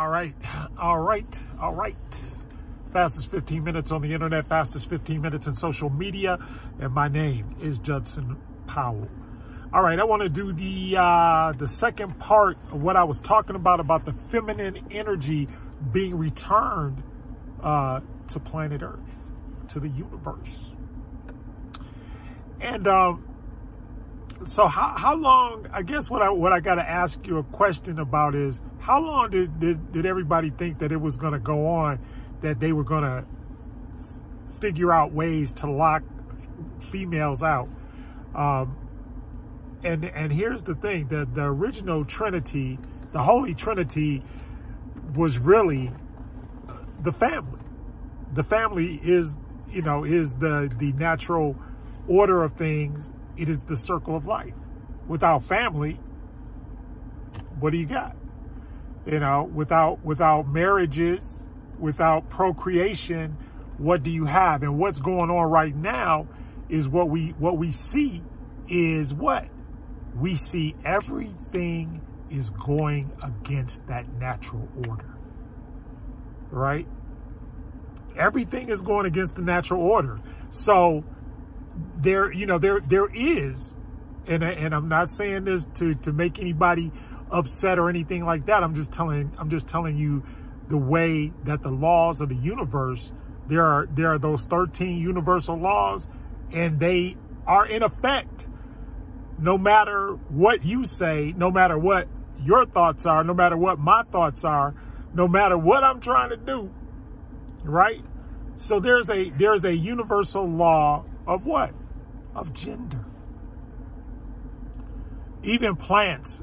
All right. Fastest 15 minutes on the internet, fastest 15 minutes in social media. And my name is Judson Powell. All right. I want to do the second part of what I was talking about the feminine energy being returned to planet Earth, to the universe. And so how long, I guess what I got to ask you a question about is, how long did everybody think that it was going to go on, that they were going to figure out ways to lock females out? And here's the thing, that the original Trinity, the Holy Trinity, was really the family. The family is, is the natural order of things. It is the circle of life. Without family, what do you got? Without marriages, without procreation, what do you have? And what's going on right now is what we see is what? We see everything is going against that natural order, right? Everything is going against the natural order. So there is, and I'm not saying this to make anybody upset or anything like that. I'm just telling you the way that the laws of the universe, there are those 13 universal laws, and they are in effect. No matter what you say, no matter what your thoughts are, no matter what my thoughts are, no matter what I'm trying to do, right? So there's a universal law of what? Of gender. Even plants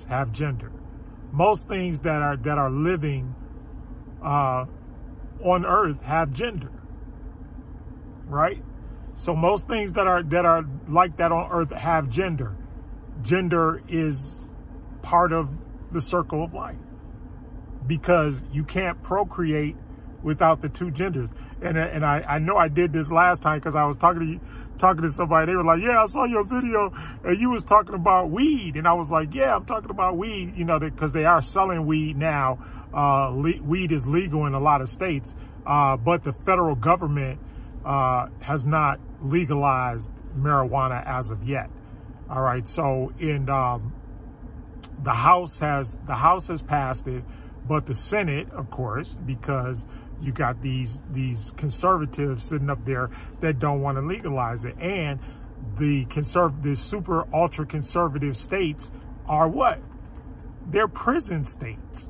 have gender. Most things that are living on Earth have gender, right? So most things that are like that on Earth have gender. Gender is part of the circle of life, because you can't procreate without the two genders. And I know I did this last time, because I was talking to somebody. They were like, yeah, I saw your video and you was talking about weed. And I was like, yeah, I'm talking about weed, because they are selling weed now. Weed is legal in a lot of states, but the federal government has not legalized marijuana as of yet. All right. So the House has passed it, but the Senate, of course, because you got these conservatives sitting up there that don't want to legalize it. And the super ultra conservative states are what? They're prison states.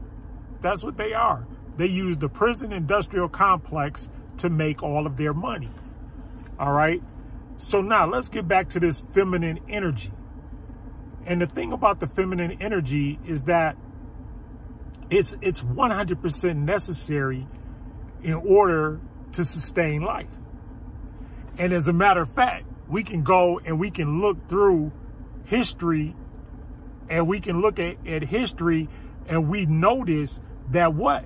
That's what they are. They use the prison industrial complex to make all of their money. All right. So now let's get back to this feminine energy. And the thing about the feminine energy is that it's 100% necessary in order to sustain life. And as a matter of fact, we can go and we can look through history, and we can look at history, and we notice that what?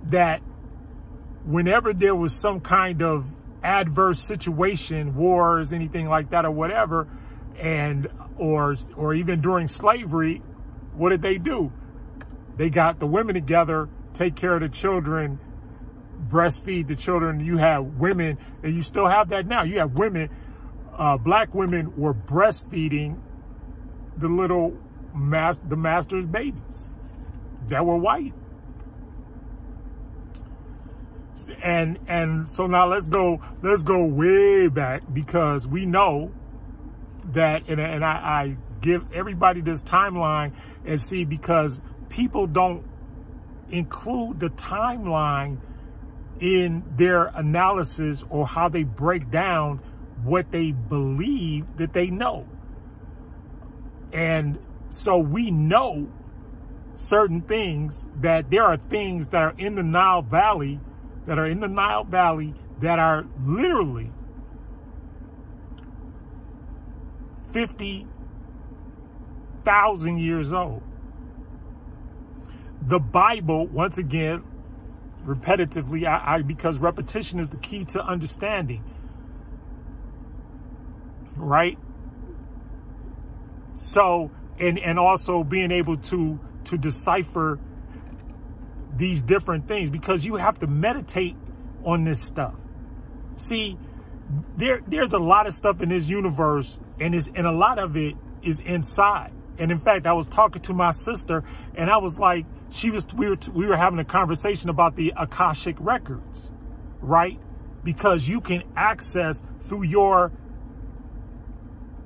That whenever there was some kind of adverse situation, wars, anything like that or whatever, or even during slavery, what did they do? They got the women together, take care of the children, breastfeed the children. You have women, and you still have that now. You have women, black women were breastfeeding the master's babies that were white. And so now let's go way back, because we know that, and I give everybody this timeline and see, because people don't include the timeline in their analysis or how they break down what they believe that they know. And so we know certain things, that there are things that are in the Nile Valley, that are literally 50,000 years old. The Bible, once again, repetitively, because repetition is the key to understanding, right? So, and also being able to decipher these different things, because you have to meditate on this stuff. See, there's a lot of stuff in this universe, and a lot of it is inside. And in fact, I was talking to my sister, and I was like, we were having a conversation about the Akashic Records, right? Because you can access through your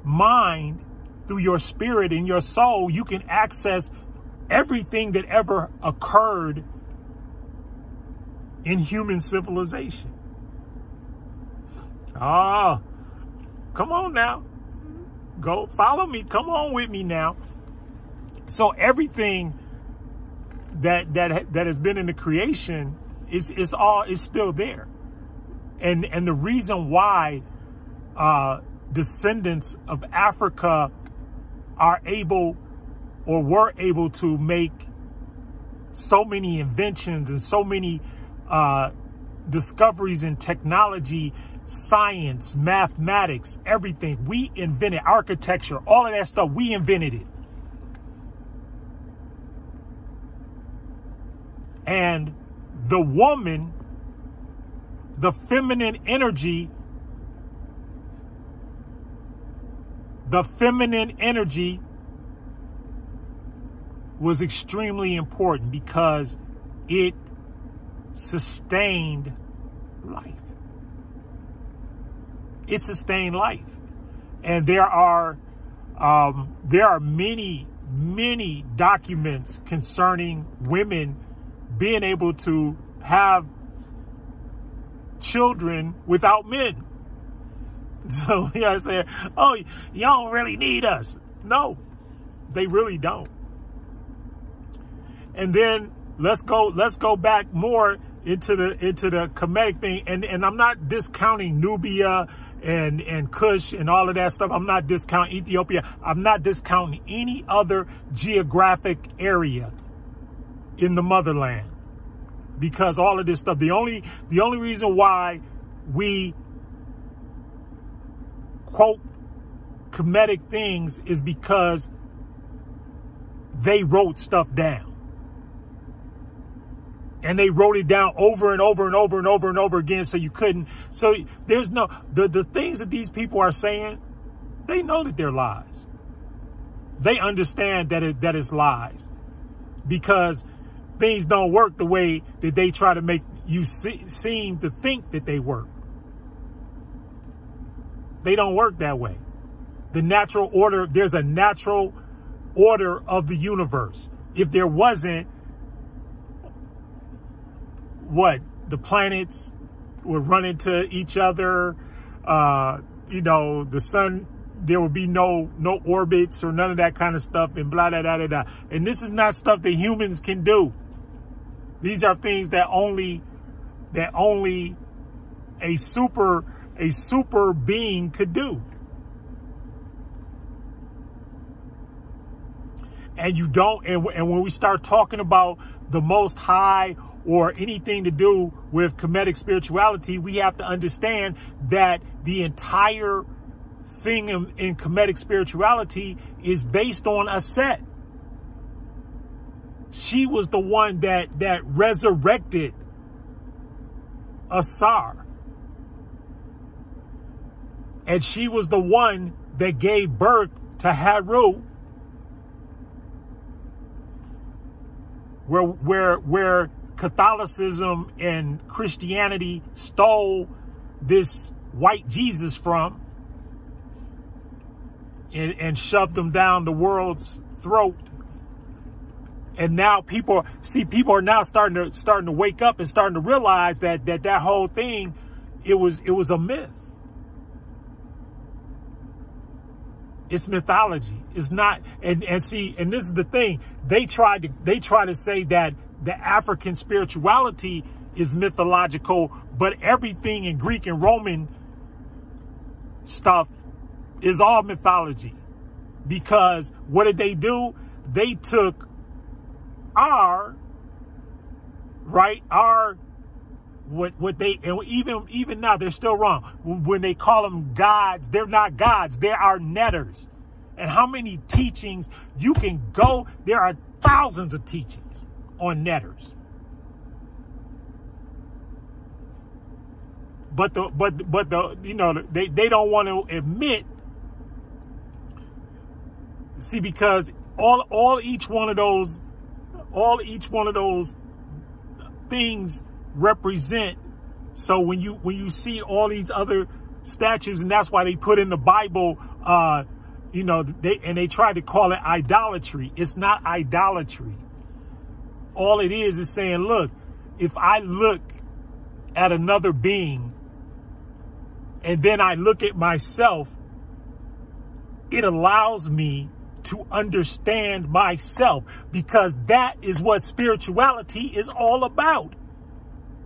mind, through your spirit and your soul, you can access everything that ever occurred in human civilization. Ah, come on now. Go follow me. Come on with me now. So everything that has been in the creation is still there. And the reason why descendants of Africa are able or were able to make so many inventions and so many discoveries in technology, science, mathematics, everything. We invented architecture, all of that stuff. We invented it. And the woman, the feminine energy was extremely important because it sustained life. It sustained life. And there are many documents concerning women being able to have children without men. So yeah, I said, oh, y'all don't really need us. No, they really don't. And then let's go back more into the Kemetic thing. And I'm not discounting Nubia and Kush and all of that stuff. I'm not discounting Ethiopia. I'm not discounting any other geographic area in the motherland, because all of this stuff, the only reason why we quote Kemetic things is because they wrote stuff down. And they wrote it down over and over and over and over and over again, so you couldn't. So there's no, the things that these people are saying, they know that they're lies. They understand that it's lies, because things don't work the way that they try to make you seem to think that they work. They don't work that way. The natural order, there's a natural order of the universe. If there wasn't, what, the planets would run into each other, you know, the sun, there would be no orbits or none of that kind of stuff, and blah, blah, blah, blah, blah. And this is not stuff that humans can do. These are things that only a super being could do. And you don't, and when we start talking about the Most High or anything to do with Kemetic spirituality, we have to understand that the entire thing in Kemetic spirituality is based on Auset. She was the one that resurrected Asar. And she was the one that gave birth to Haru, where Catholicism and Christianity stole this white Jesus from and shoved him down the world's throat. And now people are now starting to wake up and starting to realize that whole thing, it was a myth. It's mythology. It's not, and this is the thing. They try to say that the African spirituality is mythological, but everything in Greek and Roman stuff is all mythology. Because what did they do? They took what they, and even now they're still wrong. When they call them gods, they're not gods. They are netters. And how many teachings you can go? There are thousands of teachings on netters. But you know, they don't want to admit. See, because each one of those things represent. So when you see all these other statues, and that's why they put in the Bible, you know, they try to call it idolatry. It's not idolatry. All it is saying, look, if I look at another being and then I look at myself, it allows me to understand myself, because that is what spirituality is all about.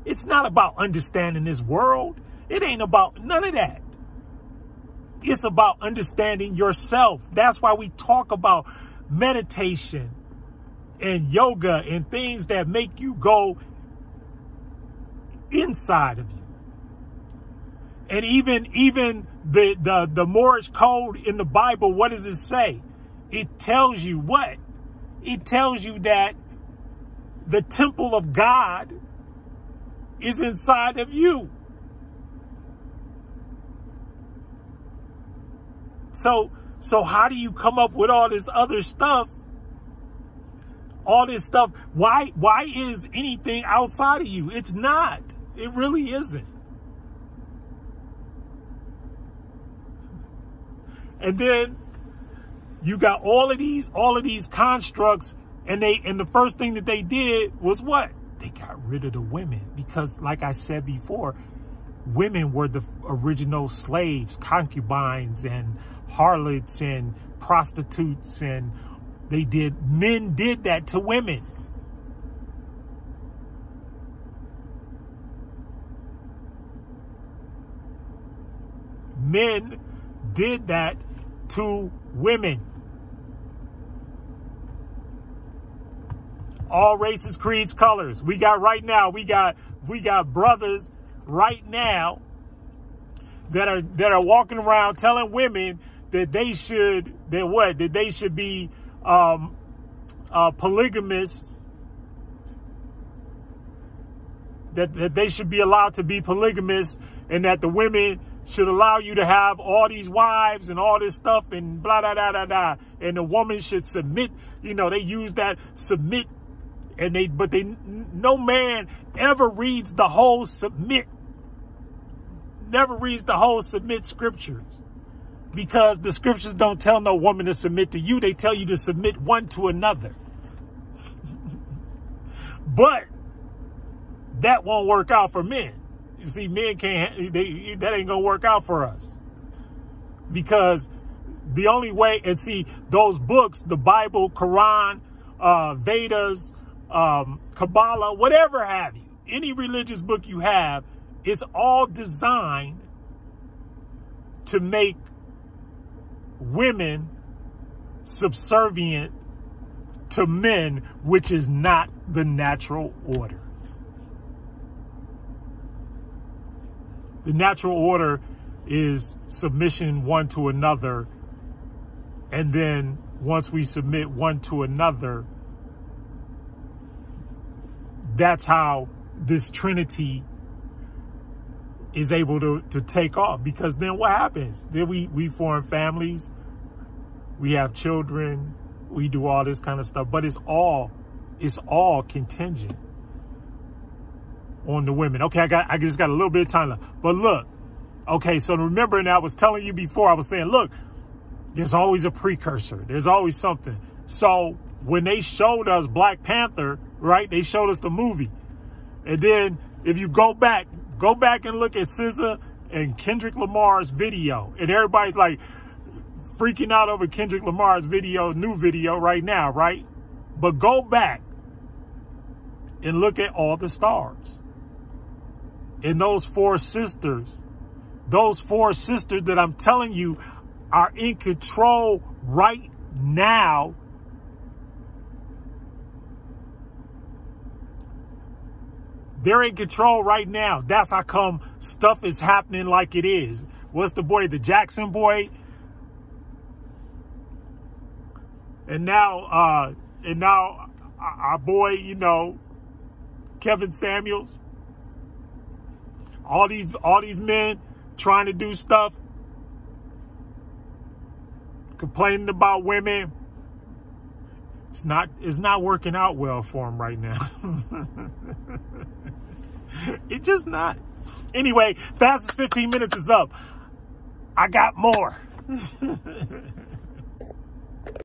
It's not about understanding this world. It ain't about none of that. It's about understanding yourself. That's why we talk about meditation and yoga and things that make you go inside of you. And even the Moorish code in the Bible, what does it say? It tells you what? It tells you that the temple of God is inside of you. So how do you come up with all this other stuff? All this stuff. Why is anything outside of you? It's not. It really isn't. And then you got all of these constructs, and the first thing that they did was what? They got rid of the women, because like I said before, women were the original slaves, concubines and harlots and prostitutes, and men did that to women. Men did that to women. All races, creeds, colors. We got brothers right now that are walking around telling women that they should be polygamists, that they should be allowed to be polygamists, and that the women should allow you to have all these wives and all this stuff and blah, blah, blah, blah, blah. And the woman should submit. You know, they use that submit, but no man ever reads the whole submit. Never reads the whole submit scriptures, because the scriptures don't tell no woman to submit to you. They tell you to submit one to another. But that won't work out for men. You see, men that ain't gonna work out for us, because the only way, and see, those books, the Bible, Quran, Vedas, Kabbalah, whatever have you, any religious book you have, is all designed to make women subservient to men, which is not the natural order. The natural order is submission one to another. And then once we submit one to another, that's how this Trinity is able to take off. Because then what happens? Then we form families, we have children, we do all this kind of stuff, but it's all contingent on the women. Okay, I just got a little bit of time left. But look, okay, so remember, and I was telling you before, I was saying, look, there's always a precursor. There's always something. So when they showed us Black Panther, right, they showed us the movie. And then if you go back and look at SZA and Kendrick Lamar's video, and everybody's like freaking out over Kendrick Lamar's video, new video right now, right? But go back and look at all the stars. And those four sisters that I'm telling you are in control right now. They're in control right now. That's how come stuff is happening like it is. What's the boy, the Jackson boy? And now our boy, you know, Kevin Samuels. All these men trying to do stuff, complaining about women. It's not working out well for him right now. It's just not. Anyway, fastest 15 minutes is up. I got more.